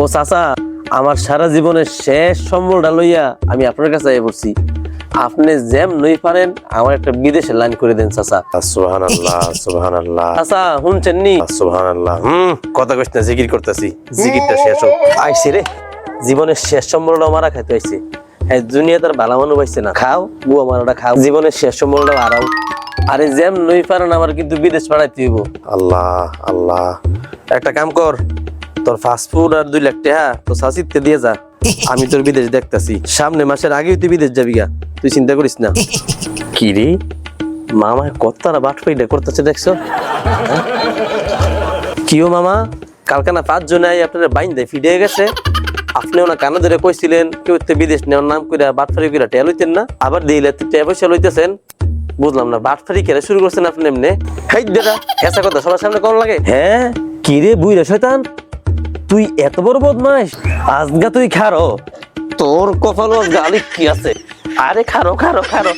ও চাচা, আমার সারা জীবনের শেষ সম্বলটা লইয়া আমি আপনার কাছে আইয়া পড়ছি। আপনি যেম নই পারেন আমার একটা বিদেশের লাইন করে দেন চাচা। সুবহানাল্লাহ সুবহানাল্লাহ চাচা শুনছেন নি? সুবহানাল্লাহ। কথা কইছ না, জিকির করতেছি, জিকিরটা শেষ হোক। আইসি রে, জীবনের শেষ সম্বলটা মারা খাইতে আইসি। হ্যাঁ, দুনিয়া তার ভালো মানুষ পাইছে না, খাও বুয়া মারাটা খাও, জীবনের শেষ সম্বলটা হারাও। আরে যেম নই পারেন আমার কিন্তু বিদেশ পাঠাইতে হইব। আল্লাহ আল্লাহ, একটা কাম কর, তোর ফাস্টফুড আর 2 লাখ টাকা তো সাসিতে দিয়ে যা, আমি তোর বিদেশ দেখতাছি। সামনে মাসের আগেই তুই বিদেশ যাবি গা, তুই চিন্তা করিস না। কি রে মামা, কত্তারা বাটপাইটা করতেছে দেখছো? হ্যাঁ? কিও মামা, কালকানা 5 জনে আই আপনার বাইন দেয় ফিডে গেছে। আপনিও না কানে ধরে কইছিলেন কেউ বিদেশ নেওয়ার নাম কইরা বাটফারি কইরা টেয়া লইতেন না, আবার দিলে টেয়া পয়সা লইতেছেন। বুঝলাম না, বাটফারি কেন শুরু করছেন আপনি এমনি? হাই দাদা, এসা কথা সবার সামনে কোন লাগে? হ্যাঁ কি রে বুইরা শয়তান, তুই এত বড় বদমাইশ, আজগা তুই খারো, তোর কপাল আজগা আলিক কি আছে? আরে খারো খারো খারো।